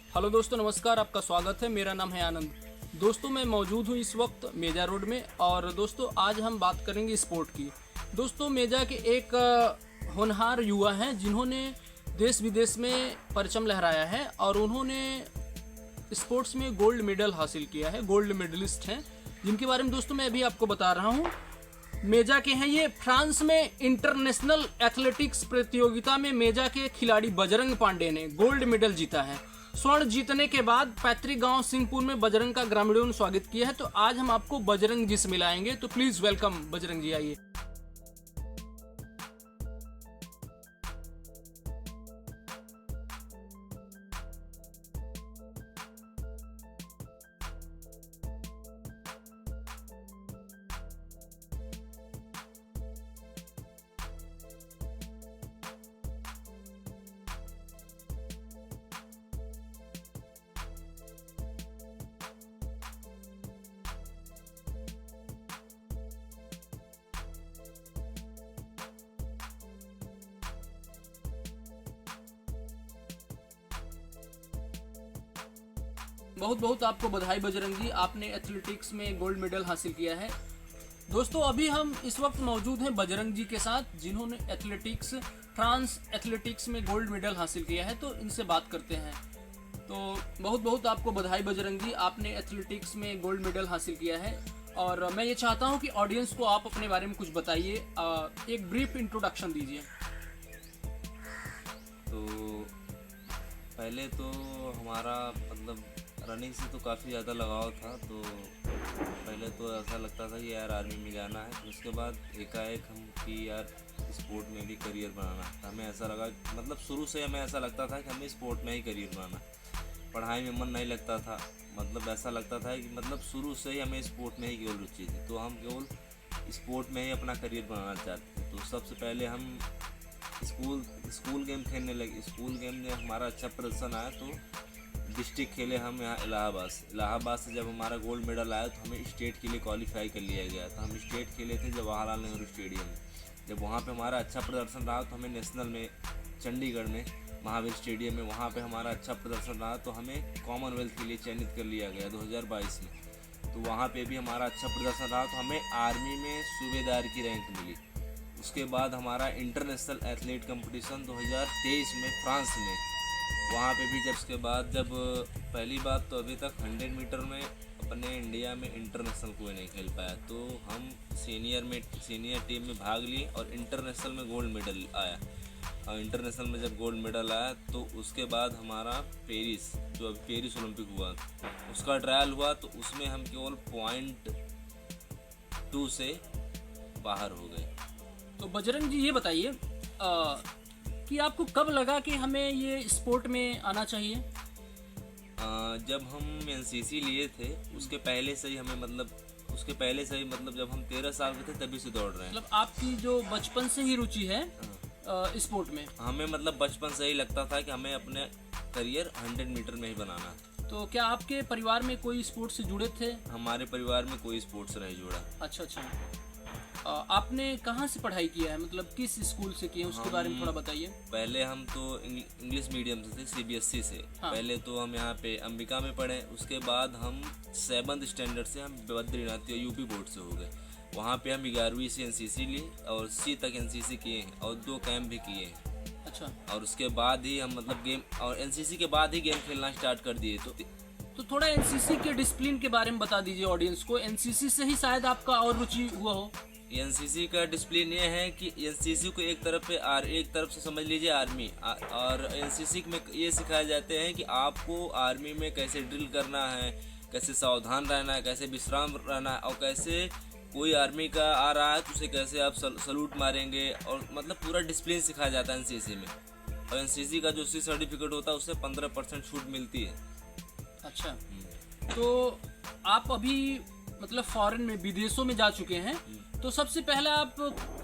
Hello दोस्तों, नमस्कार। आपका स्वागत है। मेरा नाम है आनंद। दोस्तों, मैं मौजूद हूँ इस वक्त मेजा रोड में और दोस्तों आज हम बात करेंगे स्पोर्ट की। दोस्तों, मेजा के एक होनहार युवा हैं जिन्होंने देश विदेश में परचम लहराया है और उन्होंने स्पोर्ट्स में गोल्ड मेडल हासिल किया है, गोल्ड मेडलिस्ट हैं, जिनके बारे में दोस्तों मैं अभी आपको बता रहा हूँ। मेजा के हैं ये। फ्रांस में इंटरनेशनल एथलेटिक्स प्रतियोगिता में मेजा के खिलाड़ी बजरंग पांडे ने गोल्ड मेडल जीता है। स्वर्ण जीतने के बाद पैतृक गांव सिंहपुर में बजरंग का ग्रामीणों ने स्वागत किया है। तो आज हम आपको बजरंग जी से मिलाएंगे, तो प्लीज वेलकम बजरंग जी, आइए। बहुत बहुत आपको बधाई बजरंग जी, आपने एथलेटिक्स में गोल्ड मेडल हासिल किया है। दोस्तों, अभी हम इस वक्त मौजूद हैं बजरंग जी के साथ, जिन्होंने फ्रांस एथलेटिक्स में गोल्ड मेडल हासिल किया है। तो इनसे बात करते हैं। तो बहुत बहुत आपको बधाई बजरंग जी, आपने एथलेटिक्स में गोल्ड मेडल हासिल किया है। और मैं ये चाहता हूँ कि ऑडियंस को आप अपने बारे में कुछ बताइए, एक ब्रीफ इंट्रोडक्शन दीजिए। तो पहले तो हमारा मतलब रनिंग से तो काफ़ी ज़्यादा लगाव था। तो पहले तो ऐसा लगता था कि यार आर्मी में जाना है। तो उसके बाद एकाएक हम कि यार स्पोर्ट में भी करियर बनाना है। हमें ऐसा लगा, मतलब शुरू से हमें ऐसा लगता था कि हमें स्पोर्ट में ही करियर बनाना है। पढ़ाई में मन नहीं लगता था, मतलब ऐसा लगता था कि मतलब शुरू से ही हमें स्पोर्ट में ही केवल रुचि थी। तो हम केवल स्पोर्ट में ही अपना करियर बनाना चाहते थे। तो सबसे पहले हम स्कूल गेम खेलने लगे। स्कूल गेम में हमारा अच्छा प्रदर्शन आया तो डिस्ट्रिक्ट खेले हम यहाँ इलाहाबाद से। जब हमारा गोल्ड मेडल आया तो हमें स्टेट के लिए क्वालिफाई कर लिया गया। तो हम स्टेट खेले थे जवाहरलाल नेहरू स्टेडियम में। जब वहाँ पे हमारा अच्छा प्रदर्शन रहा तो हमें नेशनल में चंडीगढ़ में महावीर स्टेडियम में वहाँ पे हमारा अच्छा प्रदर्शन रहा तो हमें कॉमनवेल्थ के लिए चयनित कर लिया गया 2022 में। तो वहाँ पे भी हमारा अच्छा प्रदर्शन रहा तो हमें आर्मी में सूबेदार की रैंक मिली। उसके बाद हमारा इंटरनेशनल एथलीट कंपटीशन 2023 में फ्रांस में, वहाँ पे भी जब पहली बात तो अभी तक 100 मीटर में अपने इंडिया में इंटरनेशनल कोई नहीं खेल पाया। तो हम सीनियर टीम में भाग लिए और इंटरनेशनल में गोल्ड मेडल आया। और इंटरनेशनल में जब गोल्ड मेडल आया तो उसके बाद हमारा पेरिस ओलंपिक हुआ, उसका ट्रायल हुआ। तो उसमें हम केवल 0.2 से बाहर हो गए। तो बजरंग जी ये बताइए कि आपको कब लगा कि हमें ये स्पोर्ट में आना चाहिए? जब हम एनसीसी लिए थे उसके पहले से ही जब हम 13 साल के थे तभी से दौड़ रहे हैं। मतलब आपकी जो बचपन से ही रुचि है स्पोर्ट में? हमें मतलब बचपन से ही लगता था कि हमें अपने करियर 100 मीटर में ही बनाना है। तो क्या आपके परिवार में कोई स्पोर्ट्स से जुड़े थे? हमारे परिवार में कोई स्पोर्ट्स से नहीं जुड़ा। अच्छा। आपने कहाँ से पढ़ाई किया है, मतलब किस स्कूल से किए, उसके बारे में थोड़ा बताइए। पहले हम तो इंग्लिश मीडियम से थे, सीबीएसई से। हाँ। पहले तो हम यहाँ पे अंबिका में पढ़े। उसके बाद हम 7th स्टैंडर्ड से हम बद्रीनाथ यूपी बोर्ड से हो गए। वहाँ पे हम 11वीं से एनसीसी लिए और C तक एनसीसी किए हैं और 2 कैंप भी किए हैं। अच्छा। और उसके बाद ही हम मतलब गेम और एनसीसी के बाद ही गेम खेलना स्टार्ट कर दिए। तो थोड़ा एनसीसी के डिसिप्लिन के बारे में बता दीजिए ऑडियंस को। एनसीसी से ही शायद आपका और रुचि हुआ हो। एनसीसी का डिसिप्लिन ये है कि एनसीसी को एक तरफ से समझ लीजिए आर्मी, और एनसीसी में ये सिखाए जाते हैं कि आपको आर्मी में कैसे ड्रिल करना है, कैसे सावधान रहना है, कैसे विश्राम रहना है, और कैसे कोई आर्मी का आ रहा है तो उसे कैसे आप सलूट मारेंगे, और मतलब पूरा डिसिप्लिन सिखाया जाता है एनसीसी में। और एनसीसी का जो सी सर्टिफिकेट होता है उससे 15% छूट मिलती है। अच्छा, तो आप अभी मतलब फॉरेन में, विदेशों में जा चुके हैं। तो सबसे पहले आप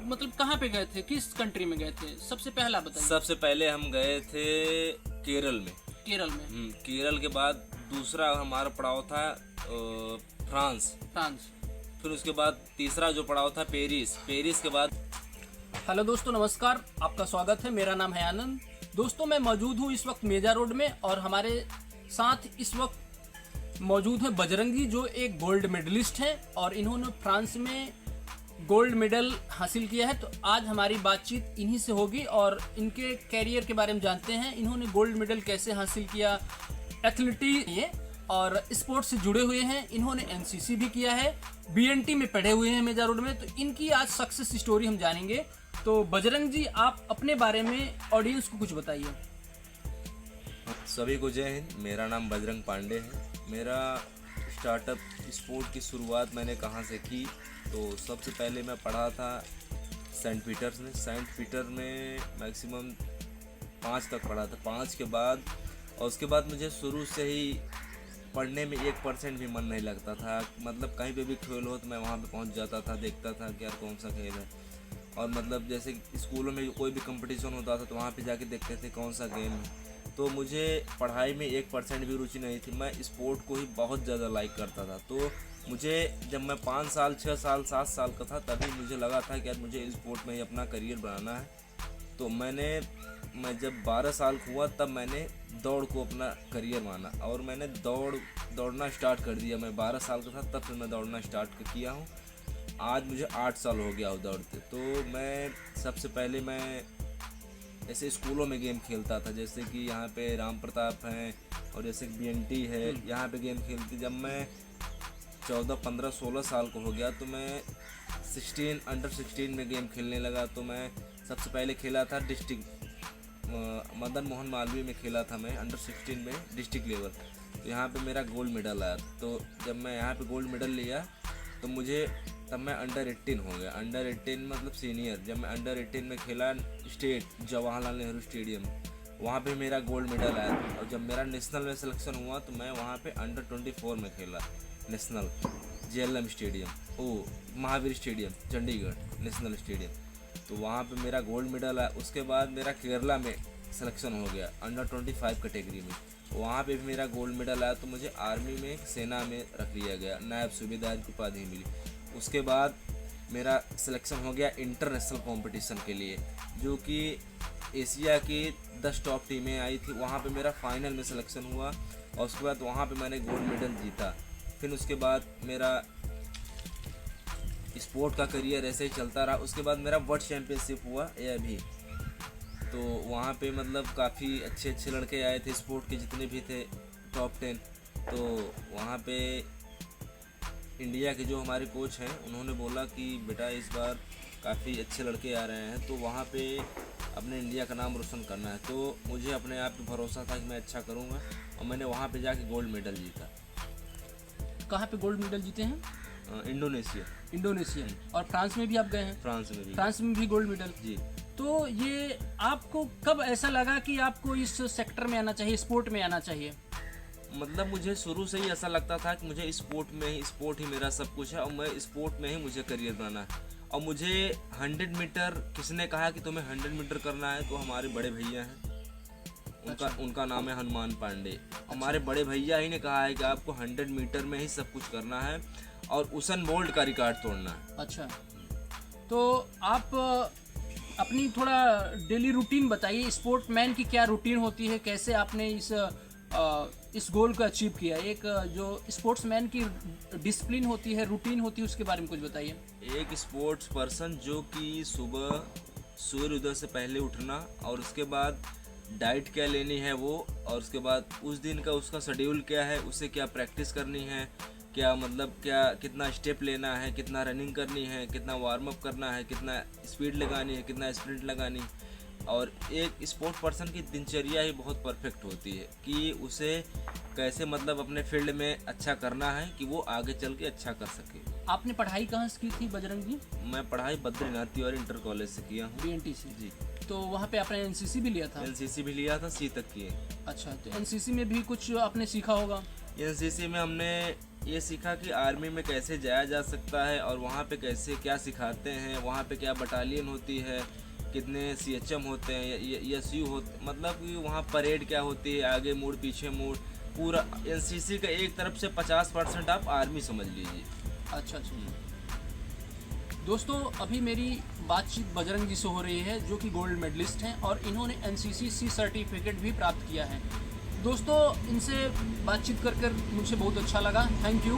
मतलब कहाँ पे गए थे, किस कंट्री में गए थे, सबसे पहला बताइए। सबसे पहले हम गए थे केरल में। केरल के बाद दूसरा हमारा पड़ाव था फ्रांस। फिर उसके बाद तीसरा जो पड़ाव था पेरिस के बाद। हेलो दोस्तों, नमस्कार, आपका स्वागत है। मेरा नाम है आनंद। दोस्तों, मैं मौजूद हूँ इस वक्त मेजा रोड में और हमारे साथ इस वक्त मौजूद है बजरंग जी, जो एक गोल्ड मेडलिस्ट है और इन्होंने फ्रांस में गोल्ड मेडल हासिल किया है। तो आज हमारी बातचीत इन्हीं से होगी और इनके कैरियर के बारे में जानते हैं, इन्होंने गोल्ड मेडल कैसे हासिल किया, एथलेटिक और स्पोर्ट्स से जुड़े हुए हैं, इन्होंने एनसीसी भी किया है, बीएनटी में पढ़े हुए हैं मेजा रोड में। तो इनकी आज सक्सेस स्टोरी हम जानेंगे। तो बजरंग जी, आप अपने बारे में ऑडियंस को कुछ बताइए। सभी को जय हिंद। मेरा नाम बजरंग पांडे है। मेरा स्टार्टअप स्पोर्ट की शुरुआत मैंने कहाँ से की, तो सबसे पहले मैं पढ़ा था सेंट पीटर्स में। सेंट पीटर में मैक्सिमम 5 तक पढ़ा था। 5 के बाद और उसके बाद मुझे शुरू से ही पढ़ने में 1% भी मन नहीं लगता था। मतलब कहीं पे भी खेल हो तो मैं वहाँ पे पहुँच जाता था, देखता था कि यार कौन सा खेल है। और मतलब जैसे स्कूलों में कोई भी कंपटीशन होता था तो वहाँ पे जाके देखते थे कौन सा गेम है। तो मुझे पढ़ाई में 1% भी रुचि नहीं थी। मैं स्पोर्ट को ही बहुत ज़्यादा लाइक करता था। तो मुझे जब मैं 5 साल 6 साल 7 साल का था तभी मुझे लगा था कि यार मुझे स्पोर्ट में ही अपना करियर बनाना है। तो मैं जब 12 साल हुआ तब मैंने दौड़ को अपना करियर माना और मैंने दौड़ना स्टार्ट कर दिया। मैं 12 साल का था तब से मैं दौड़ना स्टार्ट किया हूँ। आज मुझे 8 साल हो गया हो दौड़ते। तो मैं सबसे पहले मैं ऐसे स्कूलों में गेम खेलता था, जैसे कि यहाँ पे राम प्रताप हैं और जैसे कि बीएनटी है, यहाँ पे गेम खेलती। जब मैं 14, 15, 16 साल को हो गया तो मैं अंडर 16 में गेम खेलने लगा। तो मैं सबसे पहले खेला था डिस्ट्रिक्ट मदन मोहन मालवीय में खेला था मैं अंडर 16 में डिस्ट्रिक्ट लेवल। तो यहाँ पे मेरा गोल्ड मेडल आया। तो जब मैं यहाँ पे गोल्ड मेडल लिया तो तब मैं अंडर 18 हो गया। अंडर 18 मतलब सीनियर। जब मैं अंडर 18 में खेला स्टेट जवाहरलाल नेहरू स्टेडियम, वहाँ पे मेरा गोल्ड मेडल आया। और जब मेरा नेशनल में सिलेक्शन हुआ तो मैं वहाँ पे अंडर 24 में खेला national JLM stadium, Mahavir stadium Chandigarh national stadium. तो वहाँ पे मेरा गोल्ड मेडल आया। उसके बाद मेरा केरला में सिलेक्शन हो गया अंडर 25 कैटेगरी में, वहाँ पे भी मेरा गोल्ड मेडल आया। तो मुझे आर्मी में सेना में रख लिया गया, नायब सूबेदार की उपाधि मिली। उसके बाद मेरा सिलेक्शन हो गया इंटरनेशनल कंपटीशन के लिए, जो कि एशिया की 10 टॉप टीमें आई थी। वहाँ पे मेरा फाइनल में सिलेक्शन हुआ और उसके बाद वहाँ पे मैंने गोल्ड मेडल जीता। फिर उसके बाद मेरा स्पोर्ट का करियर ऐसे ही चलता रहा। उसके बाद मेरा वर्ल्ड चैम्पियनशिप हुआ अभी। तो वहाँ पे मतलब काफ़ी अच्छे लड़के आए थे स्पोर्ट के, जितने भी थे टॉप 10। तो वहाँ पे इंडिया के जो हमारे कोच हैं उन्होंने बोला कि बेटा इस बार काफ़ी अच्छे लड़के आ रहे हैं, तो वहाँ पे अपने इंडिया का नाम रोशन करना है। तो मुझे अपने आप पे भरोसा था कि मैं अच्छा करूँगा और मैंने वहाँ पे जाके गोल्ड मेडल जीता। कहाँ पे गोल्ड मेडल जीते हैं? इंडोनेशिया। और फ्रांस में भी आप गए हैं? फ्रांस में भी गोल्ड मेडल जी। तो ये आपको कब ऐसा लगा कि आपको इस सेक्टर में आना चाहिए, स्पोर्ट में आना चाहिए? मतलब मुझे शुरू से ही ऐसा लगता था कि मुझे स्पोर्ट ही मेरा सब कुछ है और मैं स्पोर्ट में ही मुझे करियर बनाना है। और मुझे 100 मीटर किसने कहा कि तुम्हें 100 मीटर करना है, तो हमारे बड़े भैया हैं, उनका नाम है हनुमान पांडे। हमारे बड़े भैया ही ने कहा है कि आपको 100 मीटर में ही सब कुछ करना है और उसेन बोल्ट का रिकॉर्ड तोड़ना है। अच्छा, तो आप अपनी थोड़ा डेली रूटीन बताइए, स्पोर्टमैन की क्या रूटीन होती है, कैसे आपने इस गोल को अचीव किया? एक जो स्पोर्ट्समैन की डिसिप्लिन होती है, रूटीन होती है, उसके बारे में कुछ बताइए। एक स्पोर्ट्स पर्सन जो कि सुबह सूर्योदय से पहले उठना और उसके बाद डाइट क्या लेनी है वो, और उसके बाद उस दिन का उसका शेड्यूल क्या है, उसे क्या प्रैक्टिस करनी है, क्या मतलब कितना स्टेप लेना है, कितना रनिंग करनी है, कितना वार्म अप करना है, कितना स्पीड लगानी है, कितना स्प्रिंट लगानी है। और एक स्पोर्ट पर्सन की दिनचर्या ही बहुत परफेक्ट होती है कि उसे कैसे मतलब अपने फील्ड में अच्छा करना है कि वो आगे चल के अच्छा कर सके। आपने पढ़ाई कहाँ से की थी बजरंग जी? मैं पढ़ाई बद्रीनाथ तिवारी इंटर कॉलेज से किया हूँ, बीएनटी से। जी। तो वहाँ पे आपने एनसीसी भी लिया था? एनसीसी भी लिया था, सी तक किए। अच्छा, तो एनसीसी में भी कुछ आपने सीखा होगा? एनसीसी में हमने ये सीखा कि आर्मी में कैसे जाया जा सकता है और वहाँ पे कैसे क्या सिखाते हैं, वहाँ पे क्या बटालियन होती है, कितने सीएचएम होते हैं, एसयू होते, मतलब कि वहाँ परेड क्या होती है, आगे मुड़ पीछे मुड़, पूरा एनसीसी का एक तरफ से 50% आप आर्मी समझ लीजिए। अच्छा अच्छा। दोस्तों, अभी मेरी बातचीत बजरंग जी से हो रही है, जो कि गोल्ड मेडलिस्ट हैं और इन्होंने एनसीसी सी सर्टिफिकेट भी प्राप्त किया है। दोस्तों इनसे बातचीत कर कर मुझे बहुत अच्छा लगा। Thank you.